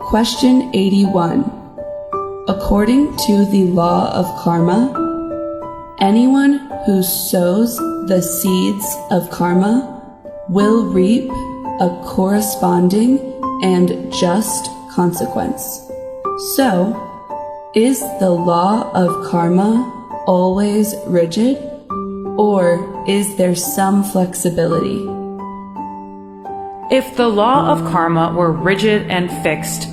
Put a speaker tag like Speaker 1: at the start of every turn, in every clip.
Speaker 1: Question 81. According to the law of karma, anyone who sows the seeds of karma will reap a corresponding and just consequence. So, is the law of karma always rigid, or is there some flexibility?
Speaker 2: If the law of karma were rigid and fixed,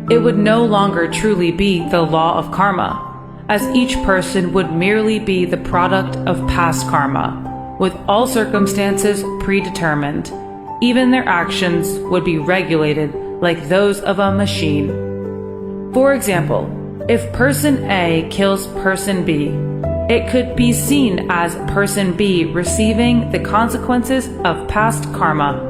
Speaker 2: it would no longer truly be the law of karma, as each person would merely be the product of past karma, with all circumstances predetermined. Even their actions would be regulated like those of a machine. For example, if person A kills person B, it could be seen as person B receiving the consequences of past karma.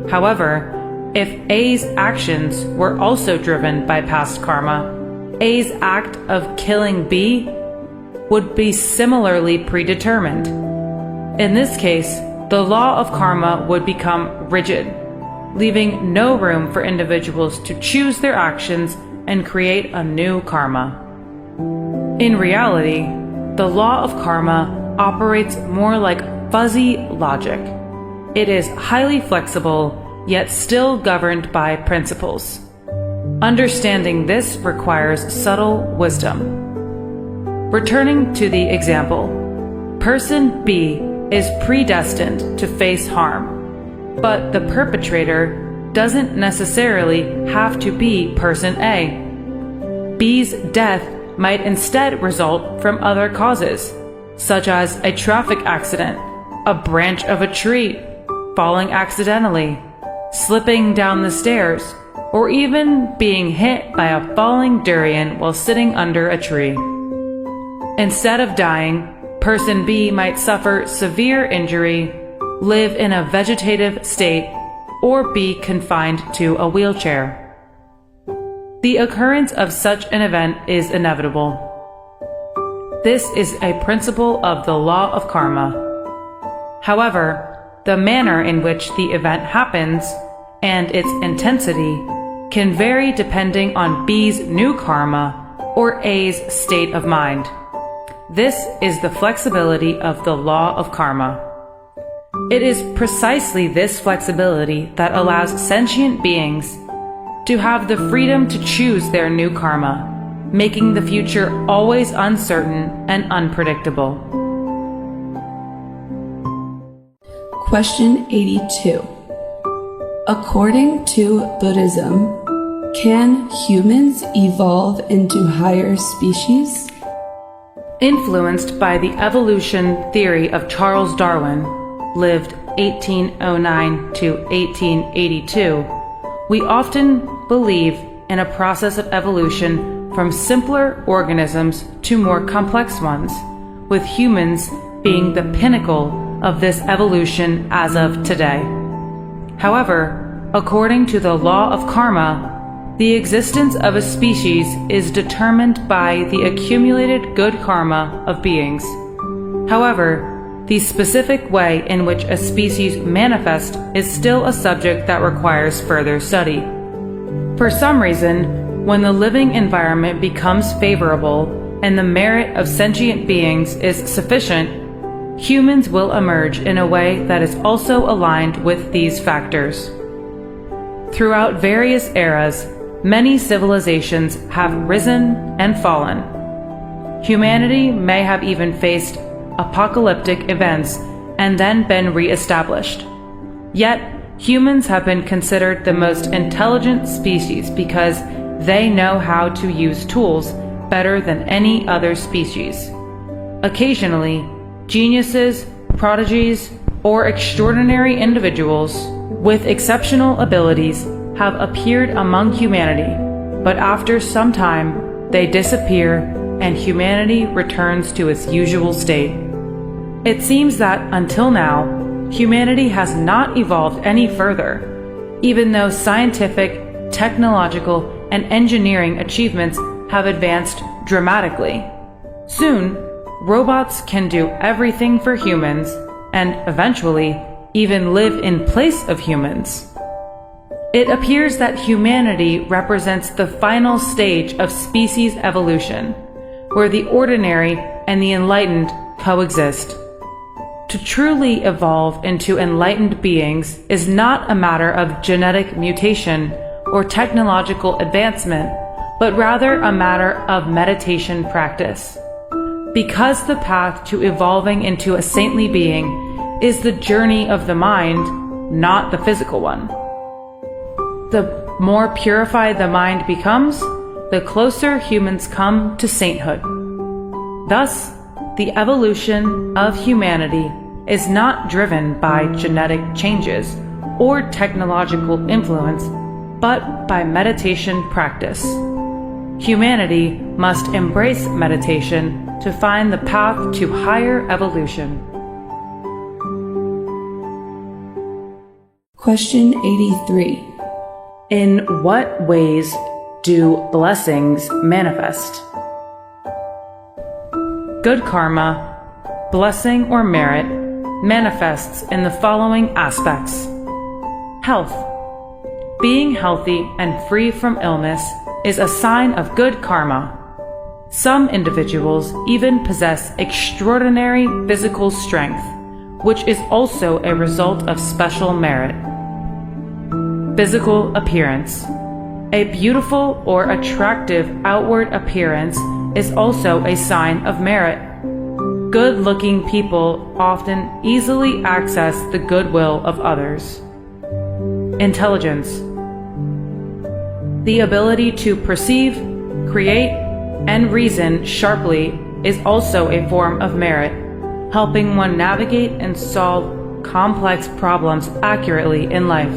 Speaker 2: However, if A's actions were also driven by past karma, A's act of killing B would be similarly predetermined. In this case, the law of karma would become rigid, leaving no room for individuals to choose their actions and create a new karma. In reality, the law of karma operates more like fuzzy logic. It is highly flexible, yet still governed by principles. Understanding this requires subtle wisdom. Returning to the example, person B is predestined to face harm, but the perpetrator doesn't necessarily have to be person A. B's death might instead result from other causes, such as a traffic accident, a branch of a tree falling accidentally, slipping down the stairs, or even being hit by a falling durian while sitting under a tree. Instead of dying, person B might suffer severe injury, live in a vegetative state, or be confined to a wheelchair. The occurrence of such an event is inevitable. This is a principle of the law of karma. However, the manner in which the event happens and its intensity can vary depending on B's new karma or A's state of mind. This is the flexibility of the law of karma. It is precisely this flexibility that allows sentient beings to have the freedom to choose their new karma, making the future always uncertain and unpredictable.
Speaker 1: Question 82. According to Buddhism, can humans evolve into higher species?
Speaker 2: Influenced by the evolution theory of Charles Darwin, lived 1809 to 1882, we often believe in a process of evolution from simpler organisms to more complex ones, with humans being the pinnacle of this evolution as of today. However, according to the law of karma, the existence of a species is determined by the accumulated good karma of beings. However, the specific way in which a species manifests is still a subject that requires further study. For some reason, when the living environment becomes favorable and the merit of sentient beings is sufficient, humans will emerge in a way that is also aligned with these factors. Throughout various eras, many civilizations have risen and fallen. Humanity may have even faced apocalyptic events and then been re-established. Yet, humans have been considered the most intelligent species because they know how to use tools better than any other species. Occasionally, geniuses, prodigies, or extraordinary individuals with exceptional abilities have appeared among humanity, but after some time, they disappear and humanity returns to its usual state. It seems that until now, humanity has not evolved any further, even though scientific, technological, and engineering achievements have advanced dramatically. Soon, robots can do everything for humans, and eventually, even live in place of humans. It appears that humanity represents the final stage of species evolution, where the ordinary and the enlightened coexist. To truly evolve into enlightened beings is not a matter of genetic mutation or technological advancement, but rather a matter of meditation practice. Because the path to evolving into a saintly being is the journey of the mind, not the physical one. The more purified the mind becomes, the closer humans come to sainthood. Thus, the evolution of humanity is not driven by genetic changes or technological influence, but by meditation practice. Humanity must embrace meditation to find the path to higher evolution.
Speaker 1: Question 83.
Speaker 2: In what ways do blessings manifest? Good karma, blessing or merit, manifests in the following aspects. Health. Being healthy and free from illness is a sign of good karma. Some individuals even possess extraordinary physical strength, which is also a result of special merit. Physical appearance. A beautiful or attractive outward appearance is also a sign of merit. Good-looking people often easily access the goodwill of others. Intelligence. The ability to perceive, create, and reason sharply is also a form of merit, helping one navigate and solve complex problems accurately in life.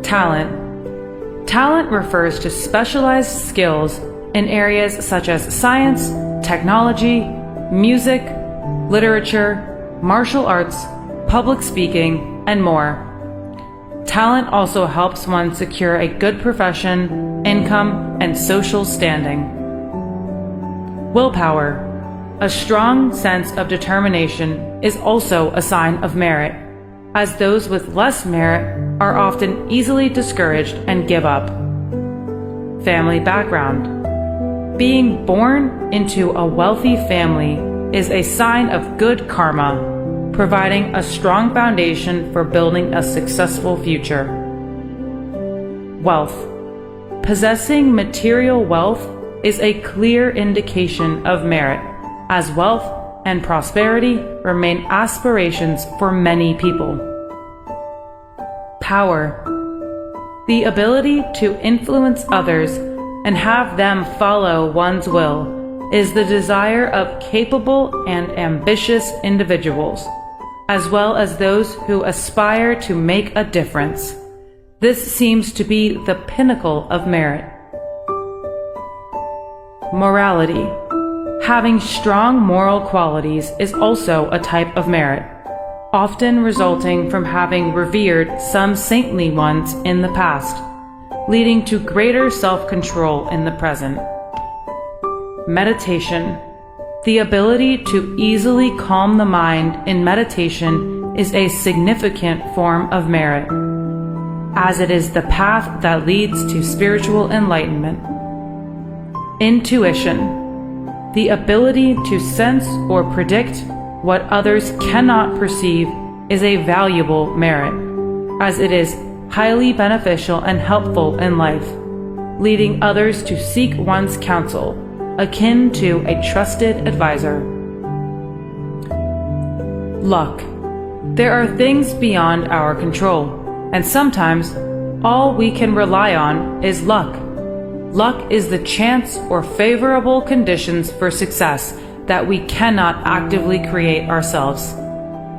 Speaker 2: Talent. Talent refers to specialized skills in areas such as science, technology, music, literature, martial arts, public speaking, and more. Talent also helps one secure a good profession, income, and social standing. Willpower. A strong sense of determination is also a sign of merit, as those with less merit are often easily discouraged and give up. Family background. Being born into a wealthy family is a sign of good karma, providing a strong foundation for building a successful future. Wealth. Possessing material wealth is a clear indication of merit, as wealth and prosperity remain aspirations for many people. Power. The ability to influence others and have them follow one's will is the desire of capable and ambitious individuals, as well as those who aspire to make a difference. This seems to be the pinnacle of merit. Morality. Having strong moral qualities is also a type of merit, often resulting from having revered some saintly ones in the past, leading to greater self-control in the present. Meditation. The ability to easily calm the mind in meditation is a significant form of merit, as it is the path that leads to spiritual enlightenment. Intuition. The ability to sense or predict what others cannot perceive is a valuable merit, as it is highly beneficial and helpful in life, leading others to seek one's counsel, akin to a trusted advisor. Luck. There are things beyond our control, and sometimes all we can rely on is luck. Luck is the chance or favorable conditions for success that we cannot actively create ourselves.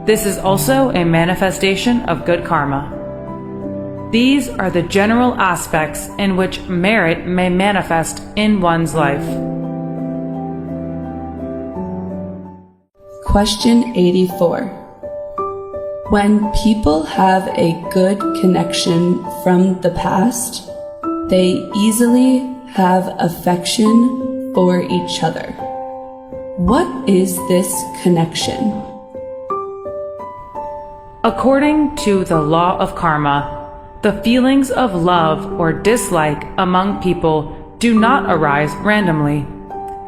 Speaker 2: This is also a manifestation of good karma. These are the general aspects in which merit may manifest in one's life.
Speaker 1: Question 84. When people have a good connection from the past, they easily have affection for each other. What is this connection?
Speaker 2: According to the law of karma, The feelings of love or dislike among people do not arise randomly.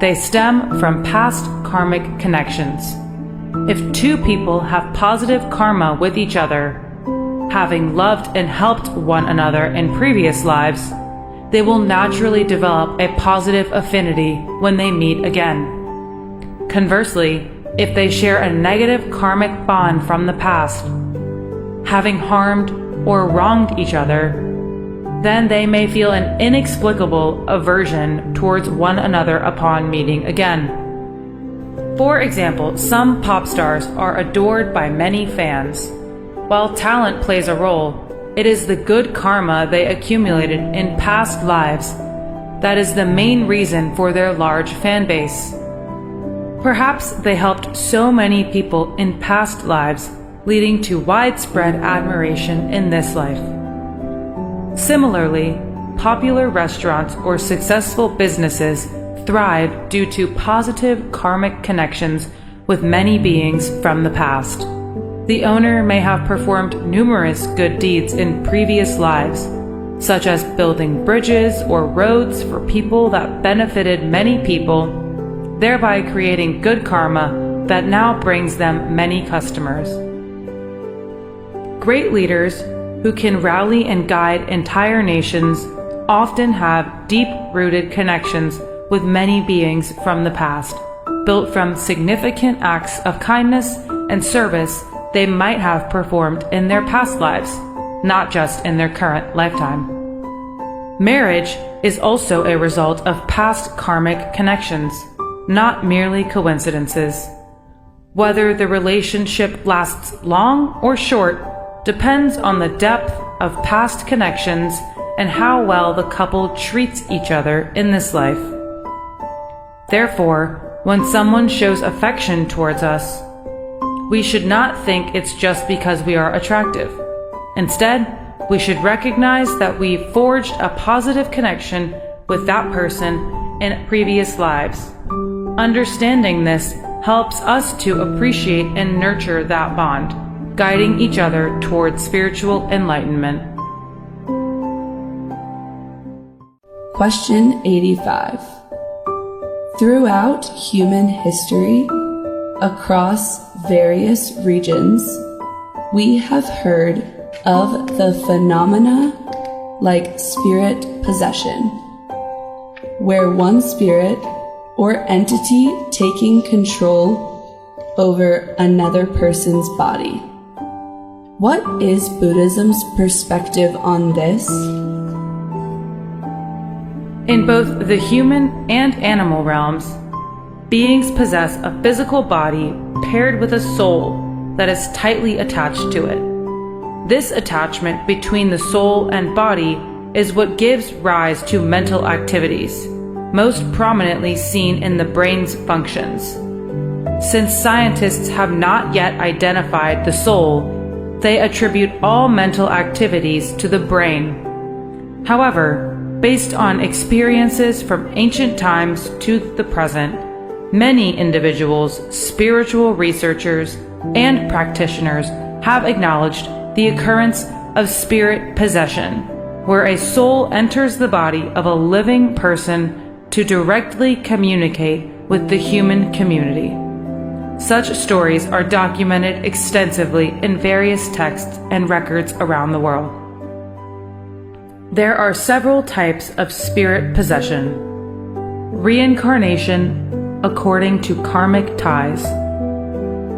Speaker 2: They stem from past karmic connections. If two people have positive karma with each other, having loved and helped one another in previous lives, they will naturally develop a positive affinity when they meet again. Conversely, if they share a negative karmic bond from the past, having harmed or wronged each other, then they may feel an inexplicable aversion towards one another upon meeting again. For example, some pop stars are adored by many fans. While talent plays a role, it is the good karma they accumulated in past lives that is the main reason for their large fan base. Perhaps they helped so many people in past lives, leading to widespread admiration in this life. Similarly, popular restaurants or successful businesses thrive due to positive karmic connections with many beings from the past. The owner may have performed numerous good deeds in previous lives, such as building bridges or roads for people that benefited many people, thereby creating good karma that now brings them many customers. Great leaders who can rally and guide entire nations often have deep-rooted connections with many beings from the past, built from significant acts of kindness and service they might have performed in their past lives, not just in their current lifetime. Marriage is also a result of past karmic connections, not merely coincidences. Whether the relationship lasts long or short depends on the depth of past connections and how well the couple treats each other in this life. Therefore, when someone shows affection towards us, we should not think it's just because we are attractive. Instead, we should recognize that we forged a positive connection with that person in previous lives. Understanding this helps us to appreciate and nurture that bond, guiding each other towards spiritual enlightenment.
Speaker 1: Question 85. Throughout human history, across various regions, we have heard of the phenomena like spirit possession, where one spirit or entity taking control over another person's body. What is Buddhism's perspective on this?
Speaker 2: In both the human and animal realms, beings possess a physical body paired with a soul that is tightly attached to it. This attachment between the soul and body is what gives rise to mental activities, most prominently seen in the brain's functions. Since scientists have not yet identified the soul, they attribute all mental activities to the brain. However, based on experiences from ancient times to the present, many individuals, spiritual researchers, and practitioners have acknowledged the occurrence of spirit possession, where a soul enters the body of a living person to directly communicate with the human community. Such stories are documented extensively in various texts and records around the world. There are several types of spirit possession. Reincarnation according to karmic ties.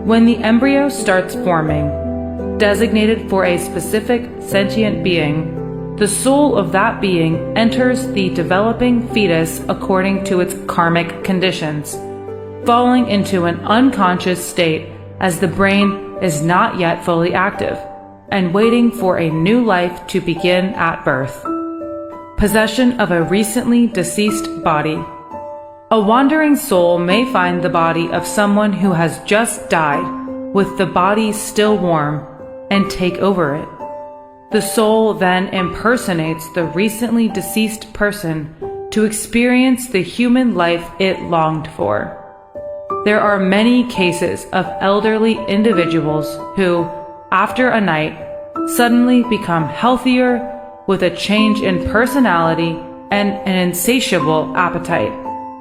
Speaker 2: When the embryo starts forming, designated for a specific sentient being, the soul of that being enters the developing fetus according to its karmic conditions, falling into an unconscious state as the brain is not yet fully active, and waiting for a new life to begin at birth. Possession of a recently deceased body. A wandering soul may find the body of someone who has just died, with the body still warm, and take over it. The soul then impersonates the recently deceased person to experience the human life it longed for. There are many cases of elderly individuals who, after a night, suddenly become healthier with a change in personality and an insatiable appetite,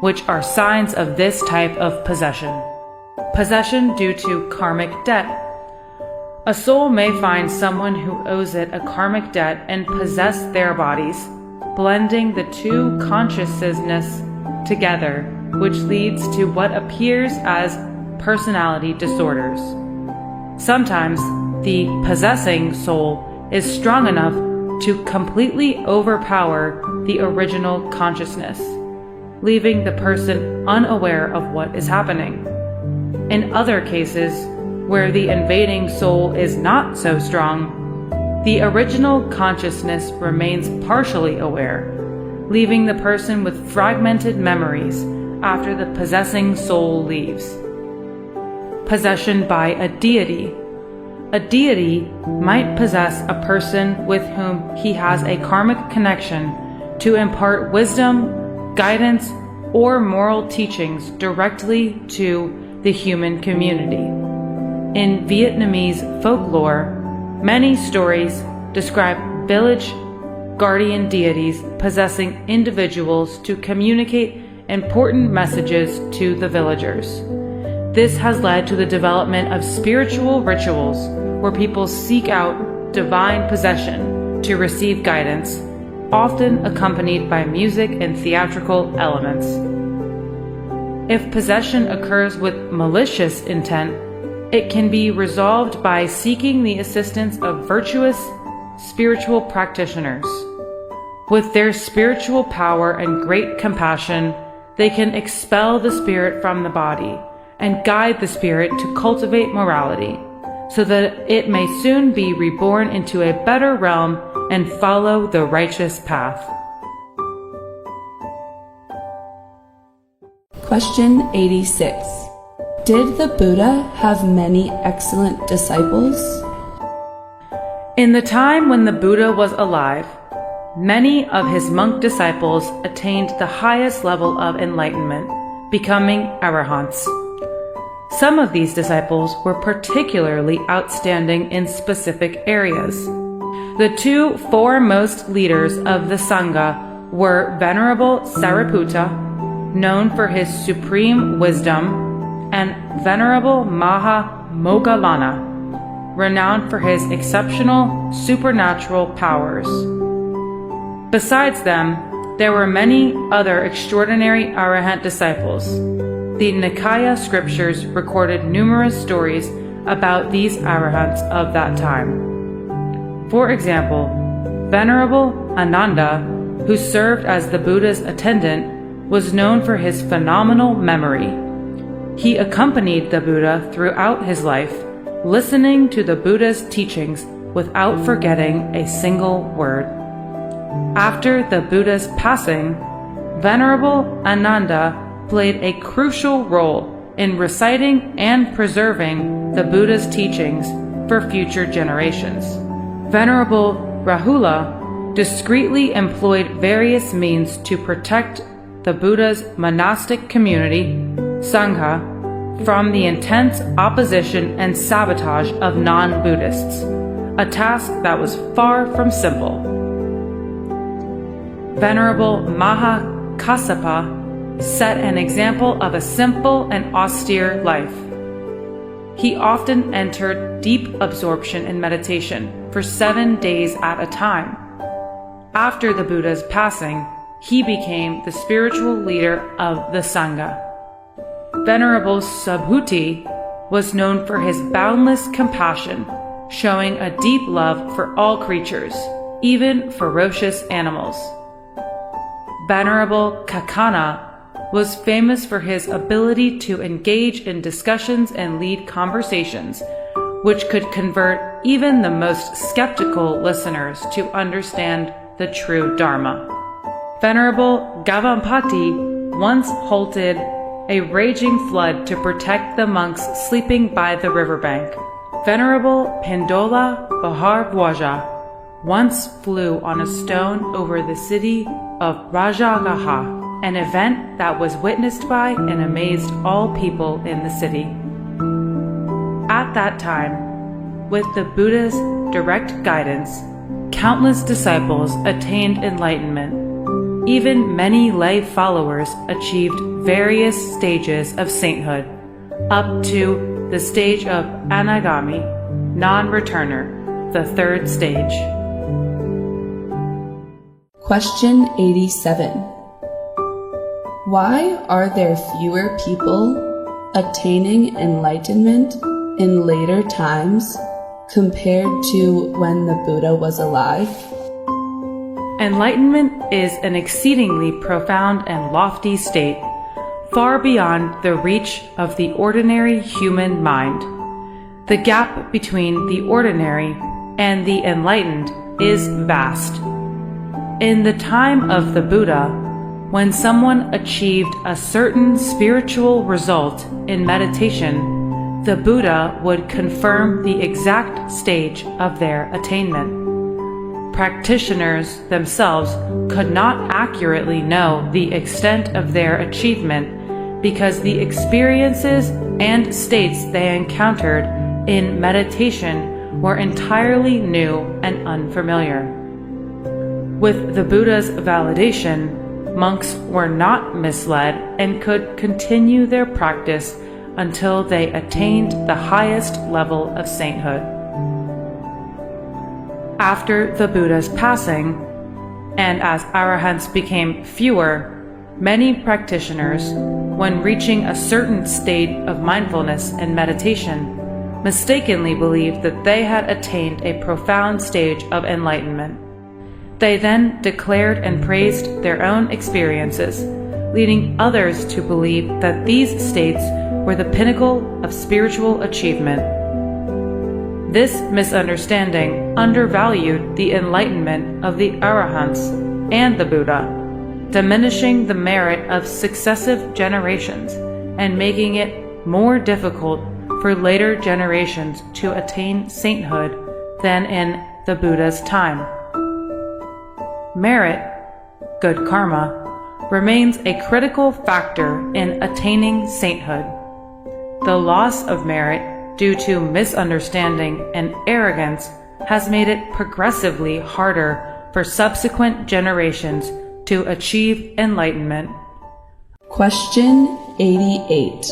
Speaker 2: which are signs of this type of possession. Possession due to karmic debt. A soul may find someone who owes it a karmic debt and possess their bodies, blending the two consciousness together, which leads to what appears as personality disorders. Sometimes the possessing soul is strong enough to completely overpower the original consciousness, leaving the person unaware of what is happening. In other cases, where the invading soul is not so strong, the original consciousness remains partially aware, leaving the person with fragmented memories after the possessing soul leaves. Possession by a deity. A deity might possess a person with whom he has a karmic connection to impart wisdom, guidance, or moral teachings directly to the human community. In Vietnamese folklore, many stories describe village guardian deities possessing individuals to communicate important messages to the villagers. This has led to the development of spiritual rituals where people seek out divine possession to receive guidance, often accompanied by music and theatrical elements. If possession occurs with malicious intent, it can be resolved by seeking the assistance of virtuous spiritual practitioners. With their spiritual power and great compassion, they can expel the spirit from the body and guide the spirit to cultivate morality, so that it may soon be reborn into a better realm and follow the righteous path.
Speaker 1: Question 86. Did the Buddha have many excellent disciples?
Speaker 2: In the time when the Buddha was alive, many of his monk disciples attained the highest level of enlightenment, becoming arahants. Some of these disciples were particularly outstanding in specific areas. The two foremost leaders of the Sangha were Venerable Sariputta, known for his supreme wisdom, and Venerable Maha Moggallana, renowned for his exceptional supernatural powers. Besides them, there were many other extraordinary arahant disciples. The Nikaya scriptures recorded numerous stories about these arahants of that time. For example, Venerable Ananda, who served as the Buddha's attendant, was known for his phenomenal memory. He accompanied the Buddha throughout his life, listening to the Buddha's teachings without forgetting a single word. After the Buddha's passing, Venerable Ananda played a crucial role in reciting and preserving the Buddha's teachings for future generations. Venerable Rahula discreetly employed various means to protect the Buddha's monastic community, Sangha, from the intense opposition and sabotage of non-Buddhists, a task that was far from simple. Venerable Maha Kassapa set an example of a simple and austere life. He often entered deep absorption in meditation for 7 days at a time. After the Buddha's passing, he became the spiritual leader of the Sangha. Venerable Subhuti was known for his boundless compassion, showing a deep love for all creatures, even ferocious animals. Venerable Kakana was famous for his ability to engage in discussions and lead conversations, which could convert even the most skeptical listeners to understand the true Dharma. Venerable Gavampati once halted a raging flood to protect the monks sleeping by the riverbank. Venerable Pindola Bhardwaja once flew on a stone over the city of Rajagaha, an event that was witnessed by and amazed all people in the city. At that time, with the Buddha's direct guidance, countless disciples attained enlightenment. Even many lay followers achieved various stages of sainthood, up to the stage of anagami, non-returner, the third stage.
Speaker 1: Question 87. Why are there fewer people attaining enlightenment in later times compared to when the Buddha was alive?
Speaker 2: Enlightenment is an exceedingly profound and lofty state, far beyond the reach of the ordinary human mind. The gap between the ordinary and the enlightened is vast. In the time of the Buddha, when someone achieved a certain spiritual result in meditation, the Buddha would confirm the exact stage of their attainment. Practitioners themselves could not accurately know the extent of their achievement because the experiences and states they encountered in meditation were entirely new and unfamiliar. With the Buddha's validation, monks were not misled and could continue their practice until they attained the highest level of sainthood. After the Buddha's passing, and as arahants became fewer, many practitioners, when reaching a certain state of mindfulness and meditation, mistakenly believed that they had attained a profound stage of enlightenment. They then declared and praised their own experiences, leading others to believe that these states were the pinnacle of spiritual achievement. This misunderstanding undervalued the enlightenment of the arahants and the Buddha, diminishing the merit of successive generations and making it more difficult for later generations to attain sainthood than in the Buddha's time. Merit, good karma, remains a critical factor in attaining sainthood. The loss of merit due to misunderstanding and arrogance has made it progressively harder for subsequent generations to achieve enlightenment.
Speaker 1: Question 88.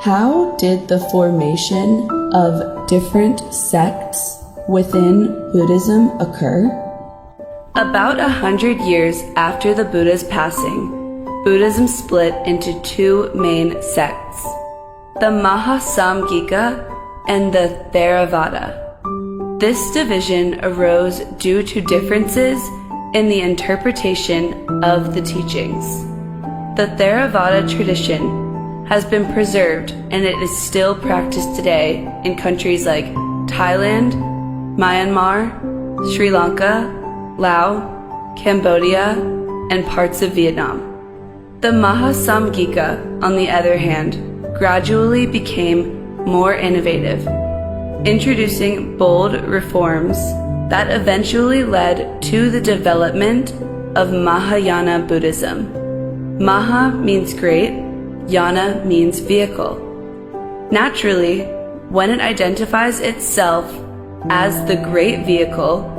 Speaker 1: How did the formation of different sects within Buddhism occur? About 100 years after the Buddha's passing, Buddhism split into two main sects, the Mahasamgika and the Theravada. This division arose due to differences in the interpretation of the teachings. The Theravada tradition has been preserved and it is still practiced today in countries like Thailand, Myanmar, Sri Lanka, Laos, Cambodia, and parts of Vietnam. The Mahasamgika, on the other hand, gradually became more innovative, introducing bold reforms that eventually led to the development of Mahayana Buddhism. Maha means great, Yana means vehicle. Naturally, when it identifies itself as the great vehicle,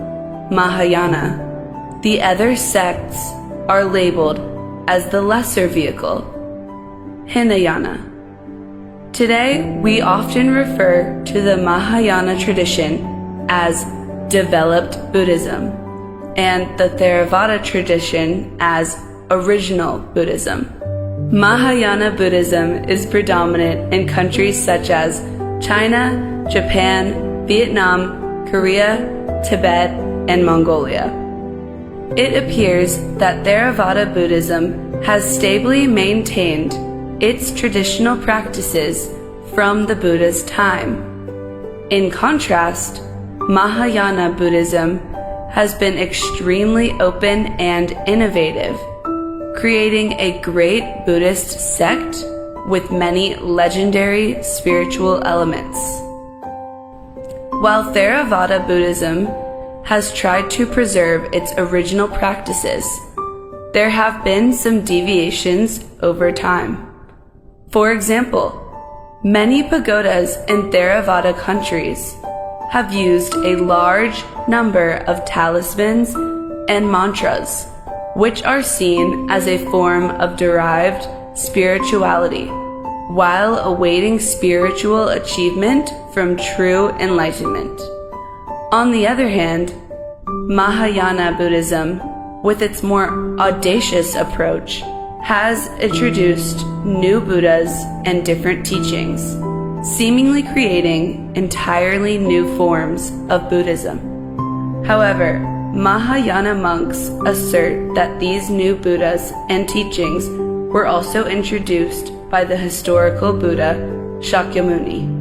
Speaker 1: Mahayana, the other sects are labeled as the lesser vehicle, Hinayana. Today, we often refer to the Mahayana tradition as developed Buddhism and the Theravada tradition as original Buddhism. Mahayana Buddhism is predominant in countries such as China, Japan, Vietnam, Korea, Tibet, and Mongolia. It appears that Theravada Buddhism has stably maintained its traditional practices from the Buddha's time. In contrast, Mahayana Buddhism has been extremely open and innovative, creating a great Buddhist sect with many legendary spiritual elements. While Theravada Buddhism has tried to preserve its original practices, there have been some deviations over time. For example, many pagodas in Theravada countries have used a large number of talismans and mantras, which are seen as a form of derived spirituality, while awaiting spiritual achievement from true enlightenment. On the other hand, Mahayana Buddhism, with its more audacious approach, has introduced new Buddhas and different teachings, seemingly creating entirely new forms of Buddhism. However, Mahayana monks assert that these new Buddhas and teachings were also introduced by the historical Buddha Shakyamuni.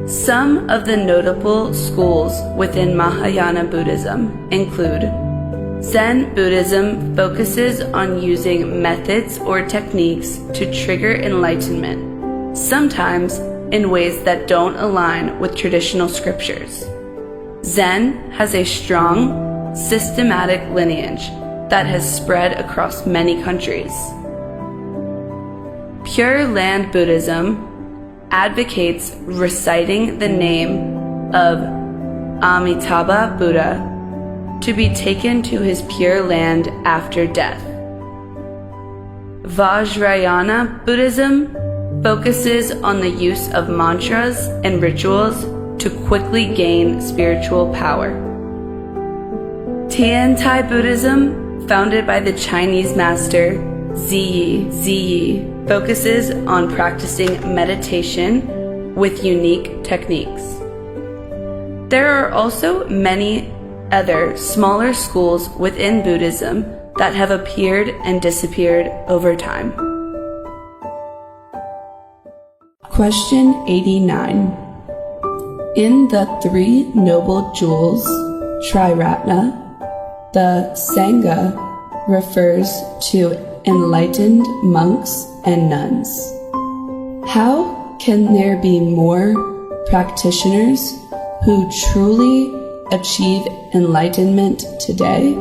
Speaker 1: Some of the notable schools within Mahayana Buddhism include Zen Buddhism focuses on using methods or techniques to trigger enlightenment, sometimes in ways that don't align with traditional scriptures. Zen has a strong, systematic lineage that has spread across many countries. Pure Land Buddhism advocates reciting the name of Amitabha Buddha to be taken to his pure land after death. Vajrayana Buddhism focuses on the use of mantras and rituals to quickly gain spiritual power. Tiantai Buddhism, founded by the Chinese master Ziyi, focuses on practicing meditation with unique techniques. There are also many other smaller schools within Buddhism that have appeared and disappeared over time. Question 89. In the Three Noble Jewels, TRIRATNA, the SANGHA refers to enlightened monks and nuns. How can there be more practitioners who truly achieve enlightenment today?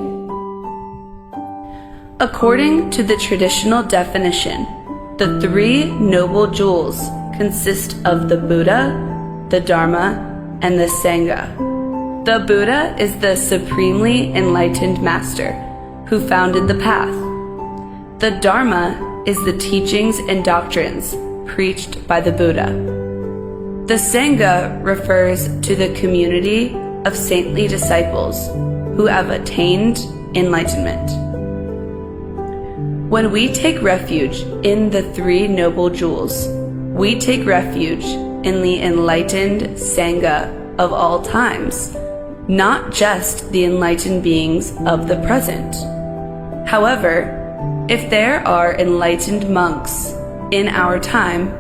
Speaker 1: According to the traditional definition, the Three Noble Jewels consist of the Buddha, the Dharma, and the Sangha. The Buddha is the supremely enlightened master who founded the path. The Dharma is the teachings and doctrines preached by the Buddha. The Sangha refers to the community of saintly disciples who have attained enlightenment. When we take refuge in the Three Noble Jewels, we take refuge in the enlightened Sangha of all times, not just the enlightened beings of the present. However, if there are enlightened monks in our time,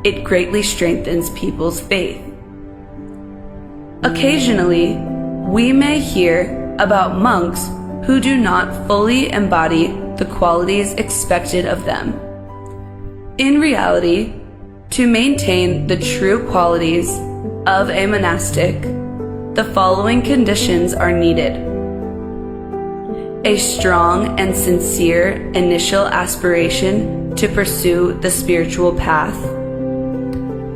Speaker 1: it greatly strengthens people's faith. Occasionally, we may hear about monks who do not fully embody the qualities expected of them. In reality, to maintain the true qualities of a monastic, the following conditions are needed: a strong and sincere initial aspiration to pursue the spiritual path,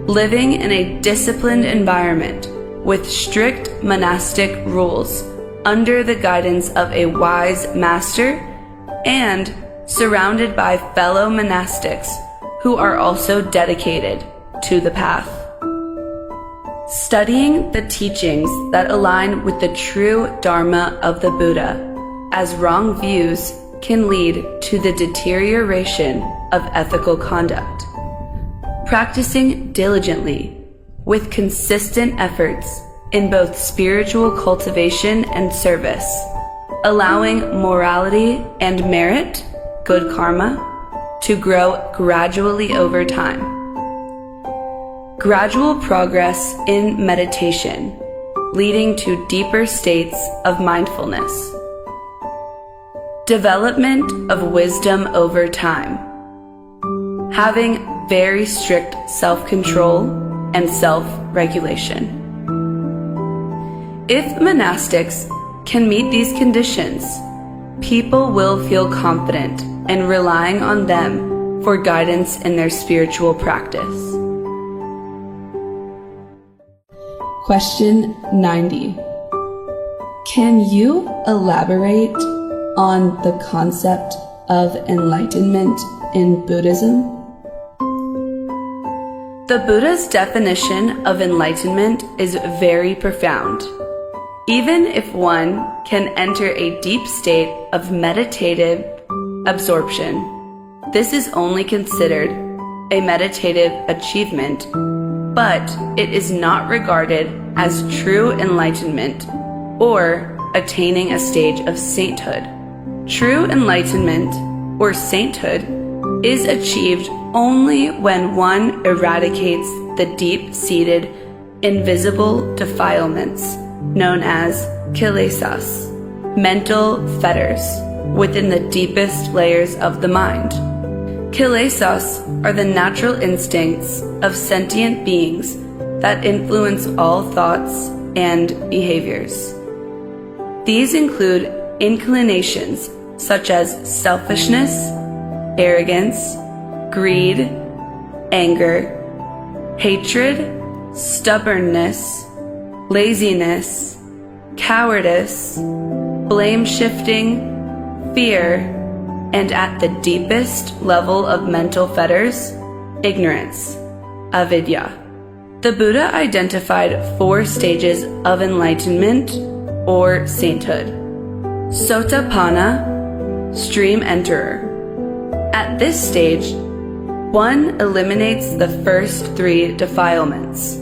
Speaker 1: living in a disciplined environment with strict monastic rules under the guidance of a wise master, and surrounded by fellow monastics who are also dedicated to the path. Studying the teachings that align with the true Dharma of the Buddha, as wrong views can lead to the deterioration of ethical conduct. Practicing diligently, with consistent efforts in both spiritual cultivation and service, allowing morality and merit, good karma, to grow gradually over time. Gradual progress in meditation, leading to deeper states of mindfulness. Development of wisdom over time. Having very strict self-control and self-regulation. If monastics can meet these conditions, people will feel confident and relying on them for guidance in their spiritual practice. Question 90. Can you elaborate on the concept of enlightenment in Buddhism? The Buddha's definition of enlightenment is very profound. Even if one can enter a deep state of meditative absorption, this is only considered a meditative achievement, but it is not regarded as true enlightenment or attaining a stage of sainthood. True enlightenment or sainthood is achieved only when one eradicates the deep-seated, invisible defilements known as kilesas, mental fetters, within the deepest layers of the mind. Kilesas are the natural instincts of sentient beings that influence all thoughts and behaviors. These include inclinations such as selfishness, arrogance, greed, anger, hatred, stubbornness, laziness, cowardice, blame-shifting, fear, and at the deepest level of mental fetters, ignorance, avidya. The Buddha identified 4 stages of enlightenment or sainthood. Sotapanna, stream enterer. At this stage, one eliminates the first 3 defilements: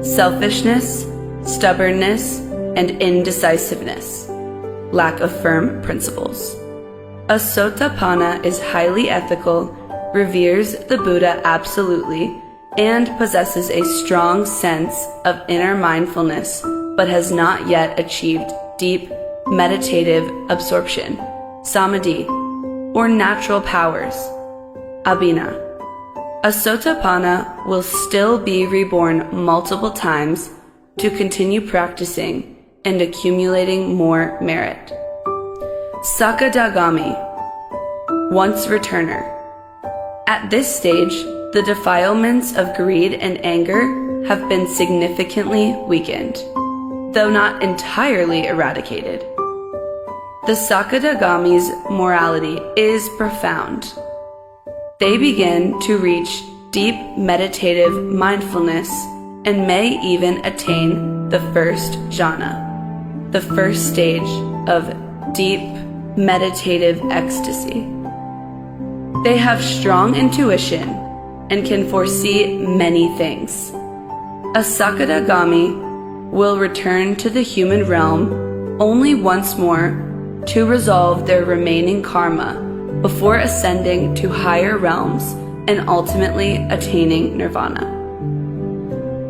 Speaker 1: selfishness, stubbornness, and indecisiveness, lack of firm principles. A Sotapanna is highly ethical, reveres the Buddha absolutely, and possesses a strong sense of inner mindfulness, but has not yet achieved deep meditative absorption, samadhi, or natural powers, abhina. A Sotapanna will still be reborn multiple times to continue practicing and accumulating more merit. Sakadagami, once returner. At this stage, the defilements of greed and anger have been significantly weakened, though not entirely eradicated. The Sakadagami's morality is profound. They begin to reach deep meditative mindfulness and may even attain the first jhana, the first stage of deep meditative ecstasy. They have strong intuition and can foresee many things. A Sakadagami will return to the human realm only once more to resolve their remaining karma before ascending to higher realms and ultimately attaining nirvana.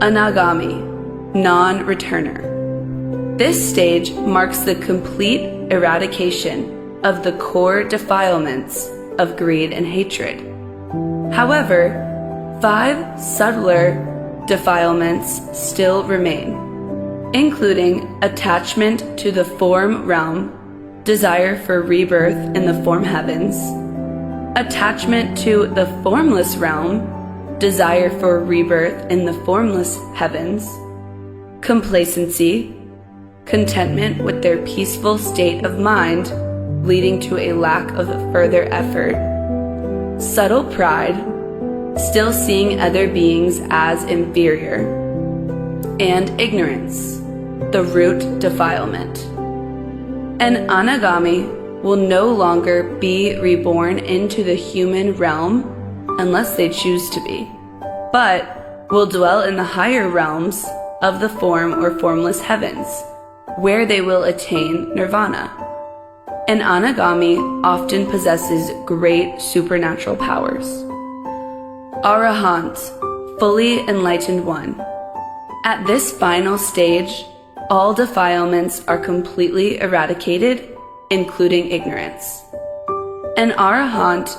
Speaker 1: Anagami, non-returner. This stage marks the complete eradication of the core defilements of greed and hatred. However, 5 subtler defilements still remain, including attachment to the form realm, desire for rebirth in the form heavens, attachment to the formless realm, desire for rebirth in the formless heavens, complacency, contentment with their peaceful state of mind, leading to a lack of further effort, subtle pride, still seeing other beings as inferior, and ignorance, the root defilement. An anagami will no longer be reborn into the human realm unless they choose to be, but will dwell in the higher realms of the form or formless heavens, where they will attain nirvana. An anagami often possesses great supernatural powers. Arahant, fully enlightened one. At this final stage, all defilements are completely eradicated, including ignorance. An arahant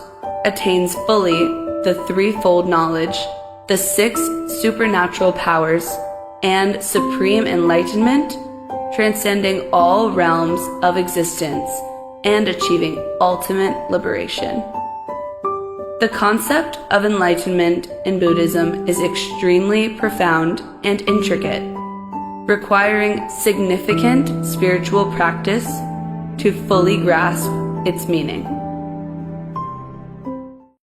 Speaker 1: attains fully the 3-fold knowledge, the 6 supernatural powers, and supreme enlightenment, transcending all realms of existence and achieving ultimate liberation. The concept of enlightenment in Buddhism is extremely profound and intricate, requiring significant spiritual practice to fully grasp its meaning.